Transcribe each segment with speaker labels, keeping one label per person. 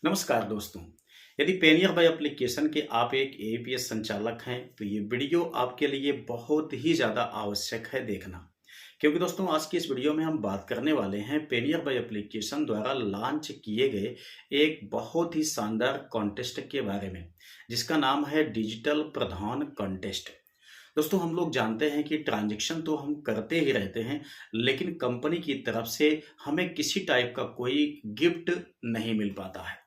Speaker 1: नमस्कार दोस्तों। यदि पेनियर बाय एप्लीकेशन के आप एक एपीएस संचालक हैं तो ये वीडियो आपके लिए बहुत ही ज़्यादा आवश्यक है देखना। क्योंकि दोस्तों आज की इस वीडियो में हम बात करने वाले हैं पेनियर बाय एप्लीकेशन द्वारा लॉन्च किए गए एक बहुत ही शानदार कॉन्टेस्ट के बारे में, जिसका नाम है डिजिटल प्रधान कॉन्टेस्ट। दोस्तों हम लोग जानते हैं कि ट्रांजैक्शन तो हम करते ही रहते हैं, लेकिन कंपनी की तरफ से हमें किसी टाइप का कोई गिफ्ट नहीं मिल पाता है।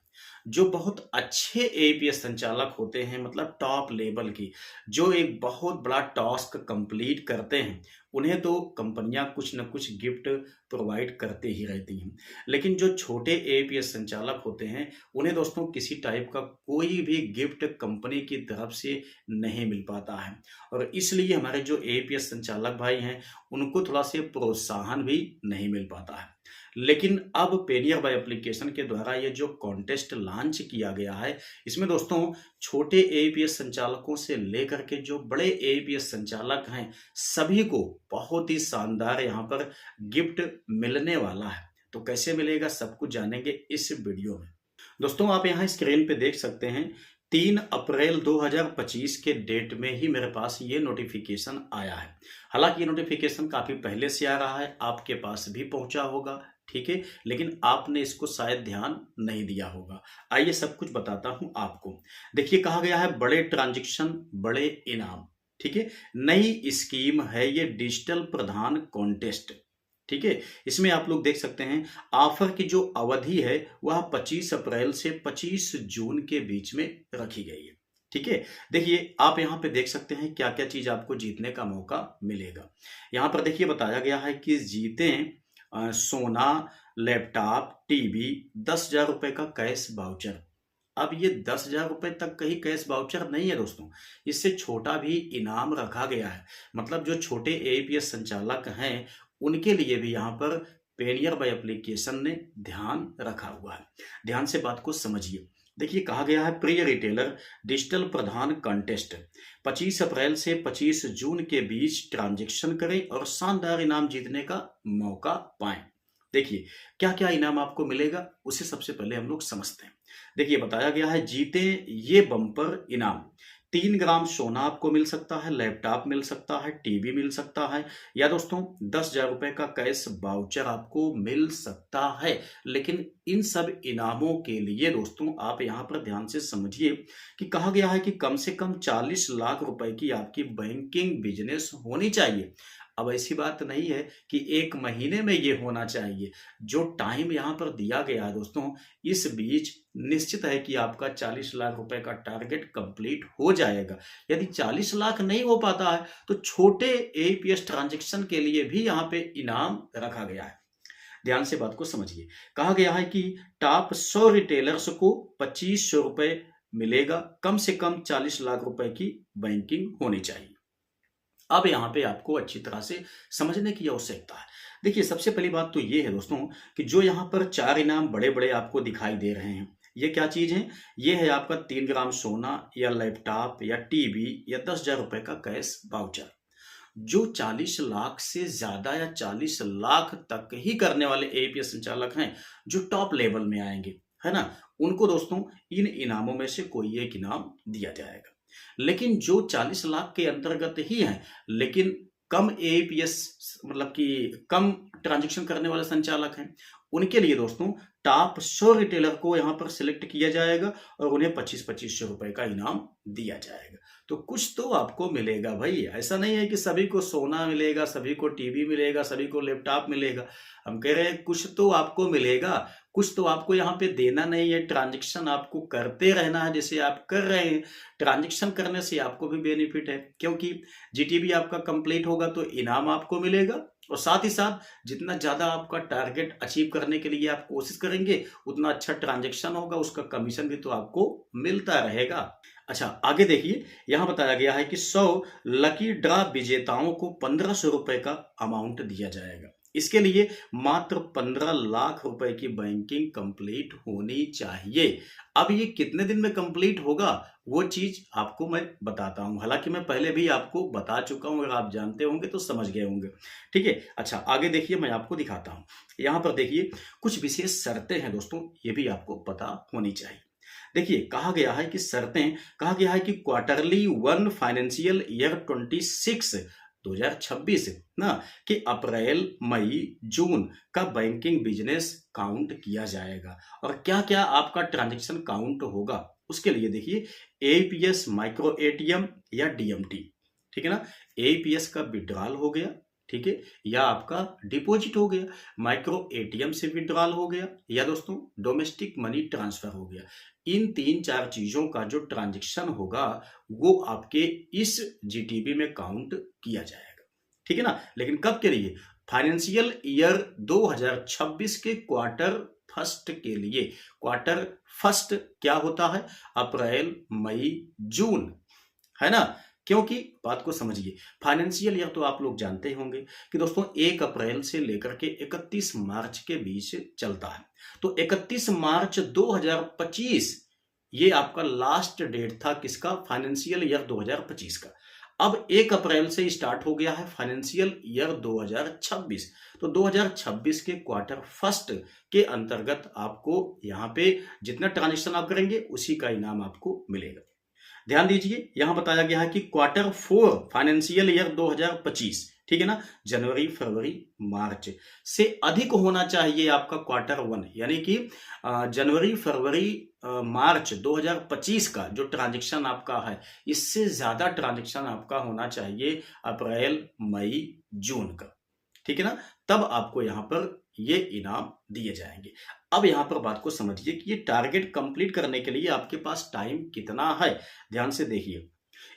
Speaker 1: जो बहुत अच्छे एपीएस संचालक होते हैं, मतलब टॉप लेवल की, जो एक बहुत बड़ा टास्क कंप्लीट करते हैं, उन्हें तो कंपनियां कुछ न कुछ गिफ्ट प्रोवाइड करते ही रहती हैं। लेकिन जो छोटे एपीएस संचालक होते हैं, उन्हें दोस्तों किसी टाइप का कोई भी गिफ्ट कंपनी की तरफ से नहीं मिल पाता है। और इसलिए हमारे जो एपीएस संचालक भाई हैं, उनको थोड़ा से प्रोत्साहन भी नहीं मिल पाता है। लेकिन अब पेनियर बाय एप्लीकेशन के द्वारा ये जो कॉन्टेस्ट लॉन्च किया गया है, इसमें दोस्तों छोटे एपीएस संचालकों से लेकर के जो बड़े एपीएस संचालक हैं, सभी को बहुत ही शानदार यहाँ पर गिफ्ट मिलने वाला है। तो कैसे मिलेगा, सब कुछ जानेंगे इस वीडियो में। दोस्तों आप यहाँ स्क्रीन पे देख सकते हैं, 3 अप्रैल 2025 के डेट में ही मेरे पास ये नोटिफिकेशन आया है। हालांकि ये नोटिफिकेशन काफ़ी पहले से आ रहा है, आपके पास भी पहुंचा होगा, ठीक है, लेकिन आपने इसको शायद ध्यान नहीं दिया होगा। आइए सब कुछ बताता हूं आपको। देखिए कहा गया है बड़े ट्रांजैक्शन बड़े इनाम, ठीक है। नई स्कीम है ये डिजिटल प्रधान कॉन्टेस्ट, ठीक है। इसमें आप लोग देख सकते हैं ऑफर की जो अवधि है वह 25 अप्रैल से 25 जून के बीच में रखी गई है, ठीक है। देखिए आप यहाँ पे देख सकते हैं क्या क्या चीज आपको जीतने का मौका मिलेगा। यहाँ पर देखिए बताया गया है कि जीतें सोना, लैपटॉप, टीवी, 10,000 रुपए का कैश वाउचर। अब ये 10,000 रुपए तक का ही कैश वाउचर नहीं है दोस्तों, इससे छोटा भी इनाम रखा गया है। मतलब जो छोटे एपीएस संचालक हैं, उनके लिए भी यहाँ पर पेनियर बाय एप्लीकेशन ने ध्यान रखा हुआ है। ध्यान से बात को समझिए। देखिए कहा गया है प्रिय रिटेलर, डिजिटल प्रधान कॉन्टेस्ट 25 अप्रैल से 25 जून के बीच ट्रांजैक्शन करें और शानदार इनाम जीतने का मौका पाएं। देखिए क्या क्या इनाम आपको मिलेगा, उसे सबसे पहले हम लोग समझते हैं। देखिए बताया गया है जीते ये बम्पर इनाम, 3 ग्राम सोना आपको मिल सकता है, लैपटॉप मिल सकता है, टीवी मिल सकता है, या दोस्तों 10,000 रुपए का कैश वाउचर आपको मिल सकता है। लेकिन इन सब इनामों के लिए दोस्तों आप यहाँ पर ध्यान से समझिए कि कहा गया है कि कम से कम 40 लाख रुपए की आपकी बैंकिंग बिजनेस होनी चाहिए। अब ऐसी बात नहीं है कि 1 महीने में ये होना चाहिए। जो टाइम यहाँ पर दिया गया है दोस्तों, इस बीच निश्चित है कि आपका 40 लाख रुपए का टारगेट कंप्लीट हो जाएगा। यदि 40 लाख नहीं हो पाता है तो छोटे एपीएस ट्रांजैक्शन के लिए भी यहाँ पे इनाम रखा गया है। ध्यान से बात को समझिए। कहा गया है कि टॉप 100 रिटेलर्स को 2500 रुपए मिलेगा, कम से कम 40 लाख रुपए की बैंकिंग होनी चाहिए। अब यहाँ पे आपको अच्छी तरह से समझने की आवश्यकता है। देखिए सबसे पहली बात तो ये है दोस्तों कि जो यहाँ पर 4 इनाम बड़े बड़े आपको दिखाई दे रहे हैं, ये क्या चीज है? ये है आपका 3 ग्राम सोना या लैपटॉप या टीवी या 10,000 रुपए का कैश वाउचर। जो 40 लाख से ज्यादा या 40 लाख तक ही करने वाले एपीएस संचालक हैं, जो टॉप लेवल में आएंगे, है ना, उनको दोस्तों इन इनामों में से कोई एक इनाम दिया जाएगा। लेकिन जो 40 लाख के अंतर्गत ही हैं, लेकिन कम एपीएस मतलब कि कम ट्रांजैक्शन करने वाले संचालक हैं, उनके लिए दोस्तों टॉप 100 रिटेलर को यहां पर सिलेक्ट किया जाएगा और उन्हें 25-2500 रुपए का इनाम दिया जाएगा। तो कुछ तो आपको मिलेगा भाई, ऐसा नहीं है कि सभी को सोना मिलेगा, सभी को टीवी मिलेगा, सभी को लैपटॉप मिलेगा। हम कह रहे हैं कुछ तो आपको मिलेगा, कुछ तो आपको यहाँ पे देना नहीं है। ट्रांजैक्शन आपको करते रहना है जैसे आप कर रहे हैं। ट्रांजैक्शन करने से आपको भी बेनिफिट है, क्योंकि जीटीबी आपका कंप्लीट होगा तो इनाम आपको मिलेगा, और साथ ही साथ जितना ज्यादा आपका टारगेट अचीव करने के लिए आप कोशिश करेंगे, उतना अच्छा ट्रांजैक्शन होगा, उसका कमीशन भी तो आपको मिलता रहेगा। अच्छा आगे देखिए, यहां बताया गया है कि 100 लकी ड्रा विजेताओं को 1500 रुपए का अमाउंट दिया जाएगा। इसके लिए मात्र 15 लाख रुपए की बैंकिंग कंप्लीट होनी चाहिए। अब ये कितने दिन में कंप्लीट होगा वो चीज आपको मैं बताता हूं। हालांकि मैं पहले भी आपको बता चुका हूं, अगर आप जानते होंगे तो समझ गए होंगे। ठीक है, अच्छा आगे देखिए, मैं आपको दिखाता हूं। यहां पर देखिए कुछ विशेष शर्तें हैं दोस्तों, ये भी आपको पता होनी चाहिए। देखिए कहा गया है कि शर्तें, कहा गया है कि क्वार्टरली वन फाइनेंशियल ईयर 26 2026 ना कि अप्रैल मई जून का बैंकिंग बिजनेस काउंट किया जाएगा। और क्या क्या आपका ट्रांजैक्शन काउंट होगा उसके लिए देखिए, एपीएस माइक्रो एटीएम या डीएमटी, ठीक है ना। एपीएस का विड्रॉल हो गया, ठीक है, या आपका डिपॉजिट हो गया, माइक्रो एटीएम से विड्रॉल हो गया, या दोस्तों डोमेस्टिक मनी ट्रांसफर हो गया। इन तीन चार चीजों का जो ट्रांजैक्शन होगा वो आपके इस जीटीबी में काउंट किया जाएगा, ठीक है ना। लेकिन कब के लिए? फाइनेंशियल ईयर 2026 के क्वार्टर फर्स्ट के लिए। क्वार्टर फर्स्ट क्या होता है? अप्रैल मई जून, है ना। क्योंकि बात को समझिए, फाइनेंशियल ईयर तो आप लोग जानते होंगे कि दोस्तों 1 अप्रैल से लेकर के 31 मार्च के बीच चलता है। तो 31 मार्च 2025 ये आपका लास्ट डेट था किसका? फाइनेंशियल ईयर 2025 का। अब 1 अप्रैल से स्टार्ट हो गया है फाइनेंशियल ईयर 2026। तो 2026 के क्वार्टर फर्स्ट के अंतर्गत आपको यहां पे जितना ट्रांजेक्शन आप करेंगे उसी का इनाम आपको मिलेगा। ध्यान दीजिए, यहां बताया गया है कि क्वार्टर 4 फाइनेंशियल ईयर 2025, ठीक है ना, जनवरी फरवरी मार्च से अधिक होना चाहिए आपका क्वार्टर 1, यानी कि जनवरी फरवरी मार्च 2025 का जो ट्रांजैक्शन आपका है, इससे ज्यादा ट्रांजैक्शन आपका होना चाहिए अप्रैल मई जून का, ठीक है ना। तब आपको यहां पर ये इनाम दिए जाएंगे। अब यहां पर बात को समझिए कि ये टारगेट कंप्लीट करने के लिए आपके पास टाइम कितना है। ध्यान से देखिए,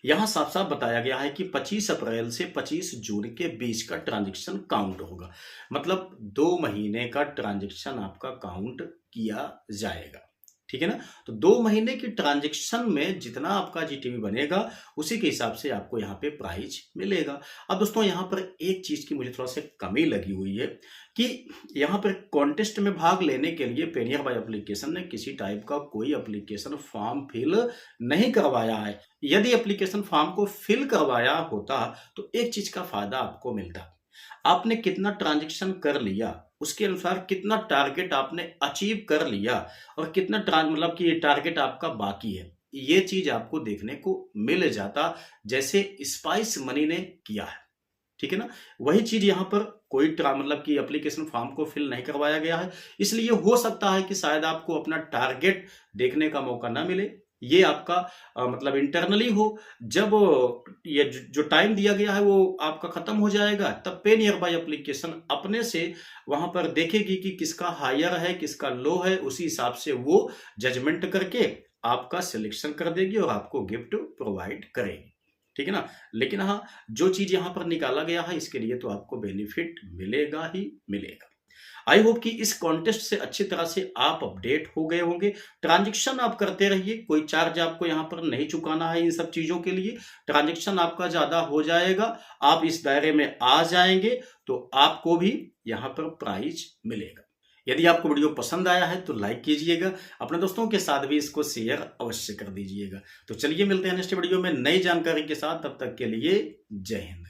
Speaker 1: यहां साफ साफ बताया गया है कि 25 अप्रैल से 25 जून के बीच का ट्रांजैक्शन काउंट होगा। मतलब 2 महीने का ट्रांजैक्शन आपका काउंट किया जाएगा, ठीक है ना। तो 2 महीने की ट्रांजैक्शन में जितना आपका जीटीवी बनेगा उसी के हिसाब से आपको यहाँ पे प्राइज मिलेगा। अब दोस्तों यहाँ पर एक चीज की मुझे थोड़ा सा कमी लगी हुई है कि यहाँ पर कॉन्टेस्ट में भाग लेने के लिए पेनियर बाय एप्लीकेशन ने किसी टाइप का कोई एप्लीकेशन फॉर्म फिल नहीं करवाया है। यदि एप्लीकेशन फॉर्म को फिल करवाया होता तो एक चीज का फायदा आपको मिलता, आपने कितना ट्रांजैक्शन कर लिया उसके अनुसार कितना टारगेट आपने अचीव कर लिया और कितना मतलब कि टारगेट आपका बाकी है, ये चीज आपको देखने को मिल जाता जैसे स्पाइस मनी ने किया है, ठीक है ना। वही चीज यहां पर कोई मतलब कि एप्लीकेशन फॉर्म को फिल नहीं करवाया गया है, इसलिए हो सकता है कि शायद आपको अपना टारगेट देखने का मौका ना मिले। ये आपका मतलब इंटरनली हो, जब ये जो टाइम दिया गया है वो आपका खत्म हो जाएगा तब पे नियर बाय एप्लीकेशन अपने से वहां पर देखेगी कि किसका हायर है किसका लो है, उसी हिसाब से वो जजमेंट करके आपका सिलेक्शन कर देगी और आपको गिफ्ट प्रोवाइड करेगी, ठीक है ना। लेकिन हाँ, जो चीज यहां पर निकाला गया है इसके लिए तो आपको बेनिफिट मिलेगा ही मिलेगा। आई होप कि इस कॉन्टेस्ट से अच्छी तरह से आप अपडेट हो गए होंगे। ट्रांजैक्शन आप करते रहिए, कोई चार्ज आपको यहां पर नहीं चुकाना है इन सब चीजों के लिए। ट्रांजैक्शन आपका ज्यादा हो जाएगा, आप इस दायरे में आ जाएंगे तो आपको भी यहां पर प्राइज मिलेगा। यदि आपको वीडियो पसंद आया है तो लाइक कीजिएगा, अपने दोस्तों के साथ भी इसको शेयर अवश्य कर दीजिएगा। तो चलिए मिलते हैं नेक्स्ट वीडियो में नई जानकारी के साथ, तब तक के लिए जय हिंद।